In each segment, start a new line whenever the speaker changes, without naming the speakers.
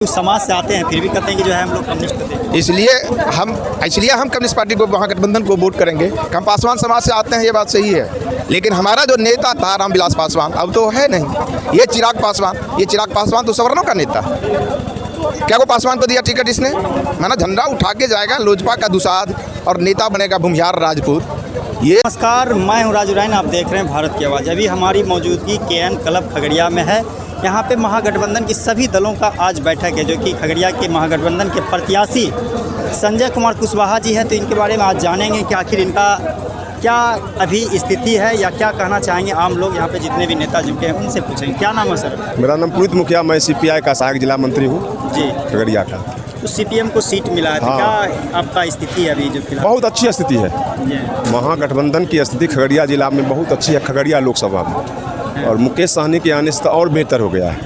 उस समाज से आते हैं फिर भी कहते हैं कि जो है हम लोग कम्युनिस्ट करते हैं।
इसलिए हम कम्युनिस्ट पार्टी को महागठबंधन को वोट करेंगे। हम पासवान समाज से आते हैं, ये बात सही है, लेकिन हमारा जो नेता था रामविलास पासवान अब तो है नहीं। ये चिराग पासवान तो सवर्णों का नेता। क्या को पासवान को दिया टिकट इसने? माना झंडा उठा के जाएगा लोजपा का दुसाध और नेता बनेगा भूमिहार राजपूत। ये
नमस्कार, मैं हूं राजू रायन, आप देख रहे हैं भारत की आवाज़। अभी हमारी मौजूदगी KN क्लब खगड़िया में है। यहाँ पे महागठबंधन की सभी दलों का आज बैठक है, जो कि खगड़िया के महागठबंधन के प्रत्याशी संजय कुमार कुशवाहा जी हैं। तो इनके बारे में आज जानेंगे कि आखिर इनका क्या अभी स्थिति है या क्या कहना चाहेंगे आम लोग। यहाँ पे जितने भी नेता जुटे हैं उनसे पूछेंगे। क्या नाम है सर?
मेरा नाम पुनीत मुखिया, मैं CPI का सहायक जिला मंत्री हूँ
जी,
खगड़िया का।
तो CPM को सीट मिला है, तो क्या आपका स्थिति है अभी जो फिलहाल?
बहुत अच्छी स्थिति है। महागठबंधन की स्थिति खगड़िया जिला में बहुत अच्छी है, खगड़िया लोकसभा में, और मुकेश सहनी के आने से और बेहतर हो गया है।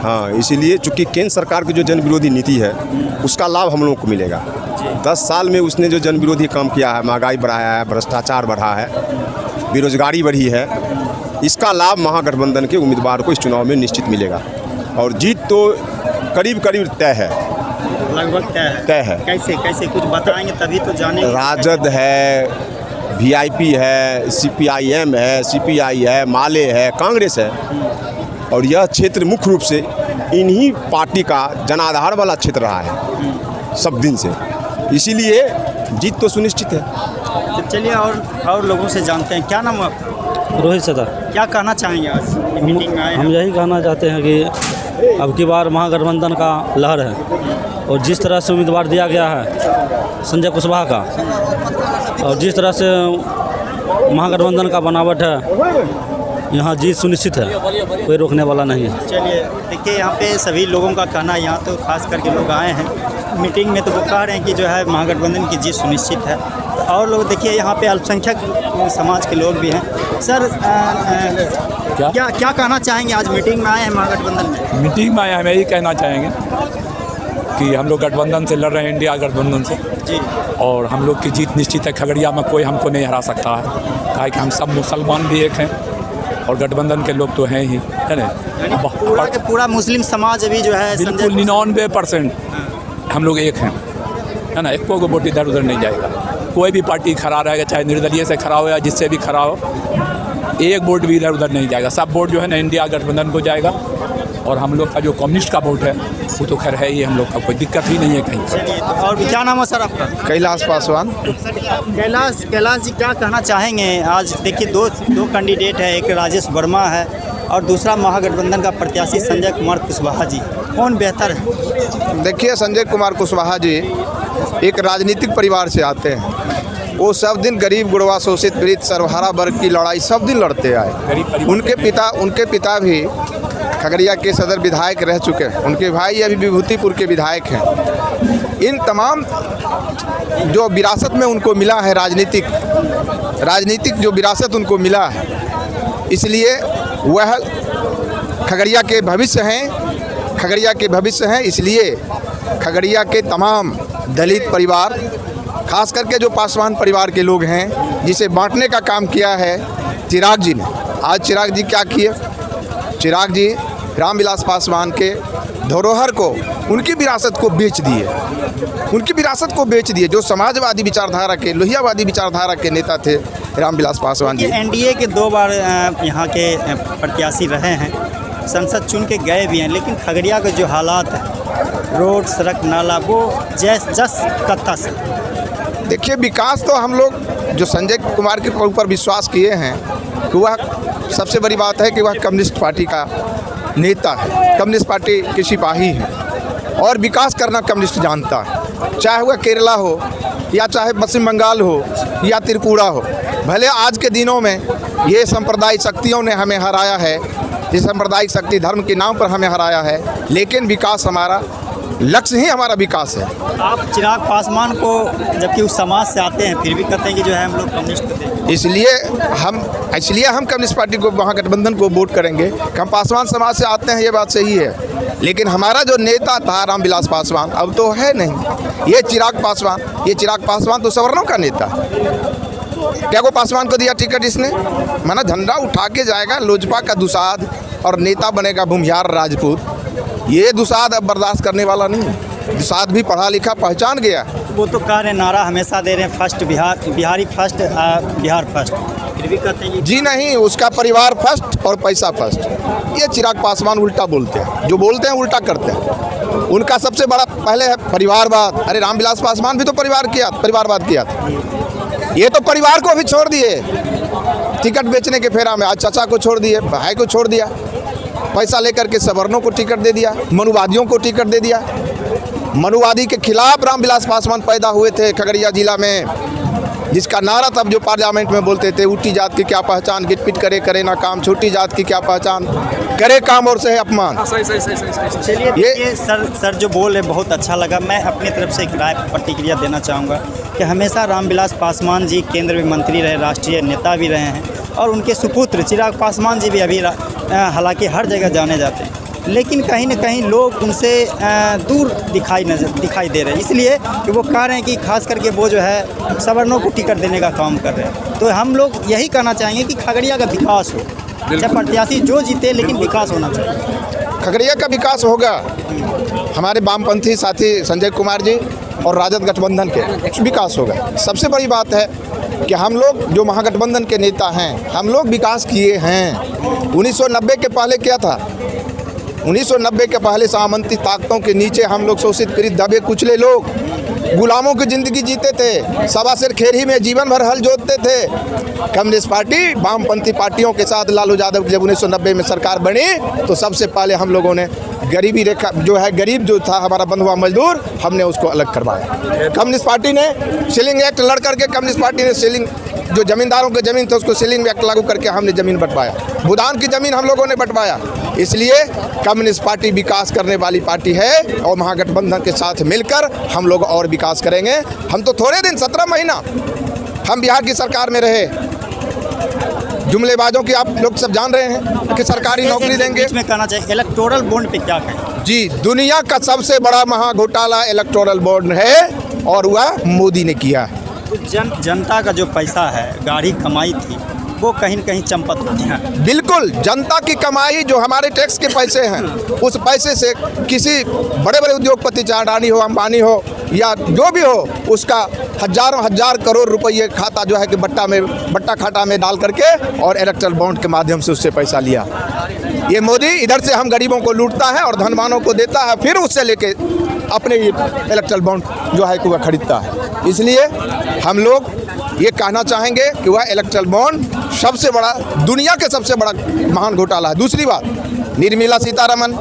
हाँ, इसीलिए चूँकि केंद्र सरकार की जो जन विरोधी नीति है उसका लाभ हम लोगों को मिलेगा। 10 साल में उसने जो जन विरोधी काम किया है, महंगाई बढ़ाया है, भ्रष्टाचार बढ़ा है, बेरोजगारी बढ़ी है, इसका लाभ महागठबंधन के उम्मीदवार को इस चुनाव में निश्चित मिलेगा। और जीत तो करीब करीब तय है,
लगभग तय है। कैसे कुछ बताएंगे तभी तो जानेंगे।
राजद है, VIP है, CPIM है, CPI है, माले है, कांग्रेस है, और यह क्षेत्र मुख्य रूप से इन्हीं पार्टी का जनाधार वाला क्षेत्र रहा है सब दिन से, इसीलिए जीत तो सुनिश्चित है।
तो चलिए और लोगों से जानते हैं। क्या नाम है आपका?
रोहित सदा।
क्या कहना चाहेंगे आज मीटिंग में आए?
हम यही कहना चाहते हैं कि अब की बार महागठबंधन का लहर है, और जिस तरह से उम्मीदवार दिया गया है संजय कुशवाहा का, और जिस तरह से महागठबंधन का बनावट है, यहाँ जीत सुनिश्चित है, कोई रोकने वाला नहीं है।
चलिए देखिए, यहाँ पे सभी लोगों का कहना है, यहाँ तो खास करके लोग आए हैं मीटिंग में, तो वो कह रहे हैं कि जो है महागठबंधन की जीत सुनिश्चित है। और लोग देखिए यहाँ पे अल्पसंख्यक समाज के लोग भी हैं। सर क्या कहना चाहेंगे? आज मीटिंग में आए हैं महागठबंधन में।
मीटिंग में आए हम यही कहना चाहेंगे कि हम लोग गठबंधन से लड़ रहे हैं, इंडिया गठबंधन से
जी,
और हम लोग की जीत निश्चित है। खगड़िया में कोई हमको नहीं हरा सकता है, कहा कि हम सब मुसलमान भी एक हैं और गठबंधन के लोग तो हैं ही, है ना।
पूरा मुस्लिम समाज अभी जो है
बिल्कुल 99% हम लोग एक हैं, है ना। एक को वोट इधर उधर नहीं जाएगा। कोई भी पार्टी खड़ा रहेगा, चाहे निर्दलीय से खड़ा हो या जिससे भी खड़ा हो, एक वोट भी इधर उधर नहीं जाएगा। सब वोट जो है ना इंडिया गठबंधन को जाएगा। और हम लोग का जो कम्युनिस्ट का वोट है वो तो खैर है ही, हम लोग का कोई दिक्कत ही नहीं है कहीं।
और क्या नाम है सर आपका?
कैलाश पासवान।
कैलाश जी, क्या कहना चाहेंगे? आज देखिए दो कैंडिडेट है, एक राजेश वर्मा है और दूसरा महागठबंधन का प्रत्याशी संजय कुमार कुशवाहा जी। कौन बेहतर है?
देखिए, संजय कुमार कुशवाहा जी एक राजनीतिक परिवार से आते हैं। वो सब दिन गरीब गुड़वा शोषित पीड़ित सर्वहारा वर्ग की लड़ाई सब दिन लड़ते आए। उनके पिता भी खगड़िया के सदर विधायक रह चुके हैं। उनके भाई अभी विभूतिपुर के विधायक हैं। इन तमाम जो विरासत में उनको मिला है, राजनीतिक जो विरासत उनको मिला है, इसलिए वह खगड़िया के भविष्य हैं। इसलिए खगड़िया के तमाम दलित परिवार, खास करके जो पासवान परिवार के लोग हैं, जिसे बांटने का काम किया है चिराग जी ने। आज चिराग जी क्या किए? चिराग जी रामविलास पासवान के धरोहर को, उनकी विरासत को बेच दिए। जो समाजवादी विचारधारा के, लोहियावादी विचारधारा के नेता थे रामविलास पासवान जी।
NDA के 2 बार यहाँ के प्रत्याशी रहे हैं, संसद चुन के गए भी हैं, लेकिन खगड़िया के जो हालात है, रोड सड़क नाला, वो जस कत्ता से।
देखिए, विकास तो हम लोग जो संजय कुमार के ऊपर विश्वास किए हैं कि वह, सबसे बड़ी बात है कि वह कम्युनिस्ट पार्टी का नेता है, कम्युनिस्ट पार्टी के सिपाही है, और विकास करना कम्युनिस्ट जानता है। चाहे वह केरला हो या चाहे पश्चिम बंगाल हो या त्रिपुरा हो। भले आज के दिनों में ये सांप्रदायिक शक्तियों ने हमें हराया है, ये सांप्रदायिक शक्ति धर्म के नाम पर हमें हराया है, लेकिन विकास हमारा लक्ष्य ही हमारा विकास है।
आप चिराग पासवान को जबकि उस समाज से आते हैं फिर भी कहते हैं कि जो है हम लोग कम्युनिस्ट करते हैं।
इसलिए हम कम्युनिस्ट पार्टी को, महागठबंधन को वोट करेंगे। हम पासवान समाज से आते हैं, ये बात सही है, लेकिन हमारा जो नेता था रामविलास पासवान अब तो है नहीं। ये चिराग पासवान तो सवर्णों का नेता। क्या को पासवान को दिया टिकट इसने? माना झंडा उठा के जाएगा लोजपा का दुसाध और नेता बनेगा भूमिहार राजपूत। ये दुसाध अब बर्दाश्त करने वाला नहीं है। दुसाध भी पढ़ा लिखा पहचान गया।
वो तो कह रहे हैं, नारा हमेशा दे रहे हैं first Bihar, Bihari first, Bihar first, फिर भी कहते हैं
जी नहीं, उसका परिवार फर्स्ट और पैसा फर्स्ट। ये चिराग पासवान उल्टा बोलते हैं, जो बोलते हैं उल्टा करते हैं। उनका सबसे बड़ा पहले है परिवारवाद। अरे रामविलास पासवान भी तो परिवारवाद किया था। ये तो परिवार को भी छोड़ दिए टिकट बेचने के फेरा में। आज चाचा को छोड़ दिए, भाई को छोड़ दिया, पैसा लेकर के सवर्णों को टिकट दे दिया, मनुवादियों को टिकट दे दिया। मनुवादी के खिलाफ रामविलास पासवान पैदा हुए थे खगड़िया जिला में, जिसका नारा तब जो पार्लियामेंट में बोलते थे, ऊटी जात की क्या पहचान, गिट पिट करे करे ना काम, छोटी जात की क्या पहचान, करे काम और सहे अपमान।
चलिए ये सर जो बोल रहे बहुत अच्छा लगा। मैं अपनी तरफ से एक राय प्रतिक्रिया देना चाहूँगा कि हमेशा रामविलास पासवान जी केंद्र में मंत्री रहे, राष्ट्रीय नेता भी रहे हैं, और उनके सुपुत्र चिराग पासवान जी भी अभी हालांकि हर जगह जाने जाते हैं, लेकिन कहीं न कहीं लोग उनसे दूर दिखाई दे रहे हैं, इसलिए कि वो कह रहे हैं कि खास करके वो जो है सवर्णों को टिकट देने का काम कर रहे हैं। तो हम लोग यही कहना चाहेंगे कि खगड़िया का विकास हो, चाहे प्रत्याशी जो जीते, लेकिन विकास होना चाहिए।
खगड़िया का विकास होगा। हमारे वामपंथी साथी संजय कुमार जी और राजद गठबंधन के विकास होगा। सबसे बड़ी बात है कि हम लोग जो महागठबंधन के नेता हैं, हम लोग विकास किए हैं। 1990 के पहले क्या था? 1990 के पहले सामंती ताकतों के नीचे हम लोग शोषित पीड़ित दबे कुचले लोग गुलामों की ज़िंदगी जीते थे, सवा सिर खेरी में जीवन भर हल जोतते थे। कम्युनिस्ट पार्टी वामपंथी पार्टियों के साथ लालू यादव की जब 1990 में सरकार बनी, तो सबसे पहले हम लोगों ने गरीबी रेखा जो है, गरीब जो था हमारा बंधुआ मजदूर, हमने उसको अलग करवाया। कम्युनिस्ट पार्टी ने सीलिंग एक्ट लड़ करके, कम्युनिस्ट पार्टी ने सीलिंग जो जमींदारों की ज़मीन था उसको सीलिंग एक्ट लागू करके हमने ज़मीन बंटवाया। भूदान की ज़मीन हम लोगों ने बंटवाया। इसलिए कम्युनिस्ट पार्टी विकास करने वाली पार्टी है, और महागठबंधन के साथ मिलकर हम लोग और विकास करेंगे। हम तो थोड़े दिन 17 महीना हम बिहार की सरकार में रहे। जुमलेबाजों की आप लोग सब जान रहे हैं कि सरकारी नौकरी देंगे।
इसमें कहना चाहिए इलेक्टोरल बॉन्ड पे क्या कहें?
जी, दुनिया का सबसे बड़ा महाघोटाला इलेक्टोरल बॉन्ड है, और वह मोदी ने किया है।
तो जनता का जो पैसा है, गाढ़ी कमाई थी, वो कहीं न कहीं चंपत होती है।
बिल्कुल, जनता की कमाई जो हमारे टैक्स के पैसे हैं, उस पैसे से किसी बड़े बड़े उद्योगपति, चाहे अडानी हो, अंबानी हो या जो भी हो, उसका हजारों हजार करोड़ रुपये खाता जो है कि बट्टा खाटा में डाल करके और इलेक्टोरल बॉन्ड के माध्यम से उससे पैसा लिया। ये मोदी इधर से हम गरीबों को लूटता है और धनवानों को देता है, फिर उससे लेके अपने इलेक्टोरल बॉन्ड जो है कि वह खरीदता है। इसलिए हम लोग ये कहना चाहेंगे कि वह इलेक्टोरल बॉन्ड सबसे बड़ा, दुनिया के सबसे बड़ा महान घोटाला है। दूसरी बात, निर्मला सीतारमण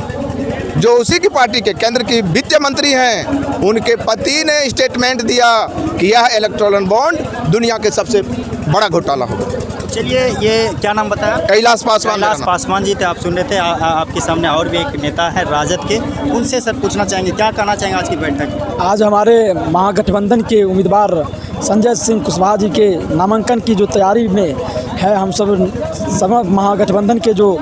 जो उसी की पार्टी के केंद्र की वित्त मंत्री हैं, उनके पति ने स्टेटमेंट दिया कि यह इलेक्टोरल बॉन्ड दुनिया के सबसे बड़ा घोटाला होगा।
चलिए, ये क्या नाम बताया?
कैलाश पासवान।
कैलाश पासवान जी थे, आप सुन रहे थे। आपके सामने और भी एक नेता है राजद के, उनसे सर पूछना चाहेंगे, क्या कहना चाहेंगे आज की बैठक?
आज हमारे महागठबंधन के उम्मीदवार संजय सिंह कुशवाहा जी के नामांकन की जो तैयारी में है, हम सब महागठबंधन के जो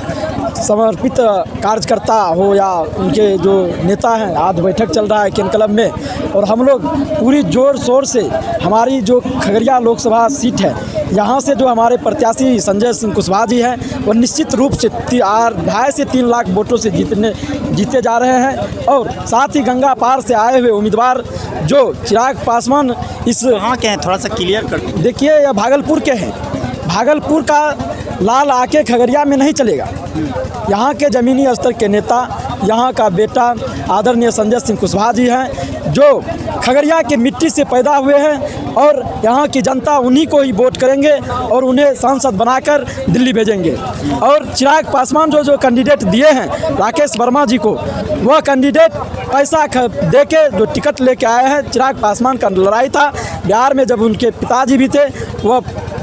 समर्पित कार्यकर्ता हो या उनके जो नेता हैं, आज बैठक चल रहा है केन क्लब में, और हम लोग पूरी जोर शोर से हमारी जो खगड़िया लोकसभा सीट है, यहाँ से जो हमारे प्रत्याशी संजय सिंह कुशवाहा जी हैं, वो निश्चित रूप से 2.5 से 3 लाख वोटों से जीते जा रहे हैं। और साथ ही गंगा पार से आए हुए उम्मीदवार जो चिराग पासवान, इस
कहाँ के हैं, थोड़ा सा क्लियर कर दीजिए।
देखिए, यह भागलपुर के हैं। भागलपुर का लाल आके खगड़िया में नहीं चलेगा। यहाँ के ज़मीनी स्तर के नेता, यहाँ का बेटा आदरणीय संजय सिंह कुशवाहा जी हैं, जो खगड़िया के मिट्टी से पैदा हुए हैं, और यहाँ की जनता उन्हीं को ही वोट करेंगे और उन्हें सांसद बनाकर दिल्ली भेजेंगे। और चिराग पासवान जो कैंडिडेट दिए हैं राकेश वर्मा जी को, वह कैंडिडेट पैसा दे के जो टिकट लेके आए हैं। चिराग पासवान का लड़ाई था बिहार में, जब उनके पिताजी भी थे, वह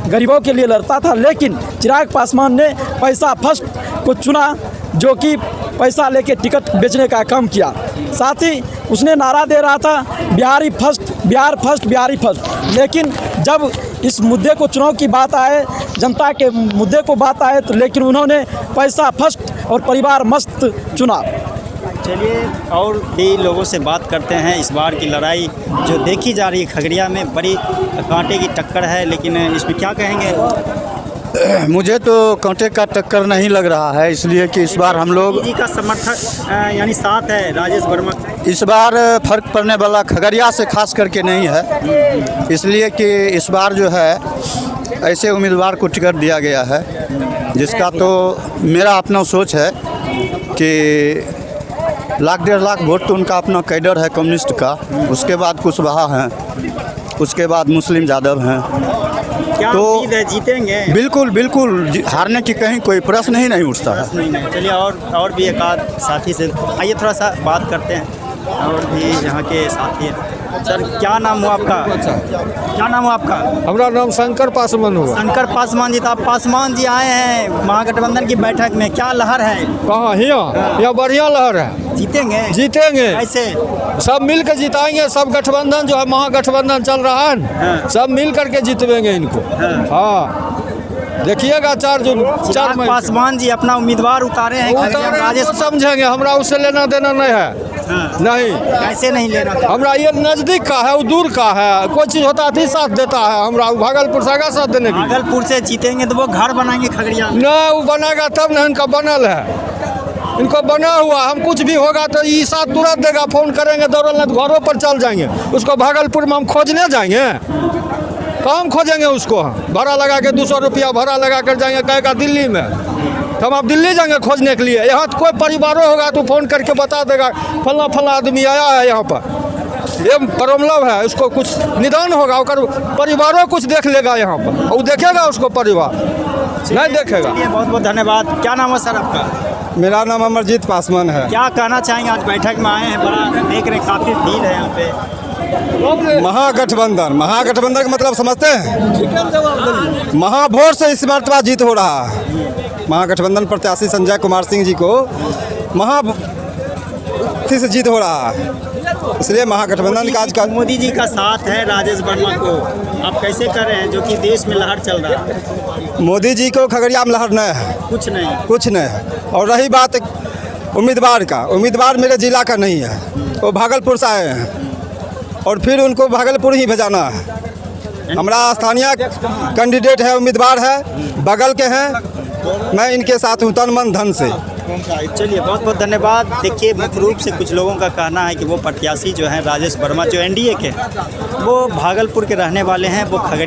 गरीबों के लिए लड़ता था, लेकिन चिराग पासवान ने पैसा फर्स्ट को चुना, जो कि पैसा लेके टिकट बेचने का काम किया। साथ ही उसने नारा दे रहा था Bihari first, Bihar first, Bihari first. लेकिन जब इस मुद्दे को, चुनाव की बात आए, जनता के मुद्दे को बात आए, तो लेकिन उन्होंने पैसा फर्स्ट और परिवार मस्त चुना।
चलिए, और भी लोगों से बात करते हैं। इस बार की लड़ाई जो देखी जा रही है खगड़िया में, बड़ी कांटे की टक्कर है, लेकिन इसमें क्या कहेंगे?
मुझे तो कांटे का टक्कर नहीं लग रहा है, इसलिए कि इस बार हम लोग
जी का समर्थक यानी साथ है राजेश वर्मा का।
इस बार फर्क पड़ने वाला खगड़िया से खास करके नहीं है, इसलिए कि इस बार जो है ऐसे उम्मीदवार को टिकट दिया गया है जिसका तो मेरा अपना सोच है कि 1.5 लाख वोट तो उनका अपना कैडर है कम्युनिस्ट का, उसके बाद कुशवाहा हैं, उसके बाद मुस्लिम यादव हैं।
क्या
तो
उम्मीद है जीतेंगे?
बिल्कुल बिल्कुल हारने की कहीं कोई प्रश्न ही नहीं उठता है।
नहीं। चलिए और भी एक आध साथी से आइए थोड़ा सा बात करते हैं। और भी यहाँ के साथी हैं। सर क्या नाम हुआ आपका? क्या नाम हुआ आपका?
हमारा नाम शंकर पासवान हुआ।
शंकर पासवान जी, तो आप पासवान जी आए हैं महागठबंधन की बैठक में, क्या लहर है?
कहाँ यहाँ बढ़िया लहर है,
जीतेंगे?
जीतेंगे,
कैसे?
सब मिल कर जिताएंगे। सब गठबंधन जो है महागठबंधन चल रहा है न, सब मिल करके जितवेंगे इनको। हाँ देखिएगा 4 मई
पासवान जी अपना उम्मीदवार उतारे हैं राजेश।
समझेंगे, हमरा उससे लेना देना नहीं है। नहीं,
कैसे नहीं लेना?
हमरा ये नज़दीक का है, वो दूर का है, कोई चीज़ होता है साथ देता है। हमरा भागलपुर से आगा साथ देने की।
भागलपुर से जीतेंगे तो वो घर बनाएंगे खगड़िया में?
नहीं, वो बनेगा तब ना, इनका बनल है, इनको बना हुआ। हम कुछ भी होगा तो ये साथ तुरंत देगा, फ़ोन करेंगे दौड़ल तो घरों पर चल जाएंगे। उसको भागलपुर में हम खोजने जाएंगे, कहाँ खोजेंगे उसको? भाड़ा लगा के 200 रुपया भाड़ा लगा कर जाएंगे, कहेगा दिल्ली में, तो हम अब दिल्ली जाएंगे खोजने के लिए। यहाँ तो कोई परिवारों होगा तो फ़ोन करके बता देगा फला आदमी आया है यहाँ पर, ये प्रॉब्लम है, उसको कुछ निदान होगा, और परिवारों कुछ देख लेगा यहाँ पर, वो देखेगा उसको परिवार नहीं देखेगा।
बहुत बहुत धन्यवाद। क्या नाम है सर आपका?
मेरा नाम अमरजीत पासवान है।
क्या कहना चाहेंगे? आज बैठक में आए हैं, बड़ा देख रहे हैं काफ़ी भीड़ है यहाँ पे।
महागठबंधन का मतलब समझते हैं? महाभोट से इस मर्तबा जीत हो रहा है। महागठबंधन प्रत्याशी संजय कुमार सिंह जी को महाभोट से जीत हो रहा है, इसलिए महागठबंधन का आज का
मोदी जी का साथ है राजेश वर्मा को, आप कैसे कर रहे हैं जो कि देश में लहर चल रहा है?
मोदी जी को खगड़िया में लहर नहीं है, कुछ नहीं है। और रही बात उम्मीदवार का, उम्मीदवार मेरे जिला का नहीं है, वो भागलपुर से आए हैं और फिर उनको भागलपुर ही भेजाना है। हमारा स्थानीय कैंडिडेट है, उम्मीदवार है, बगल के हैं, मैं इनके साथ हूँ तन मन धन से।
चलिए बहुत बहुत धन्यवाद। देखिए मुख्य रूप से कुछ लोगों का कहना है कि वो प्रत्याशी जो हैं राजेश वर्मा जो एनडीए के, वो भागलपुर के रहने वाले हैं, वो खगड़िया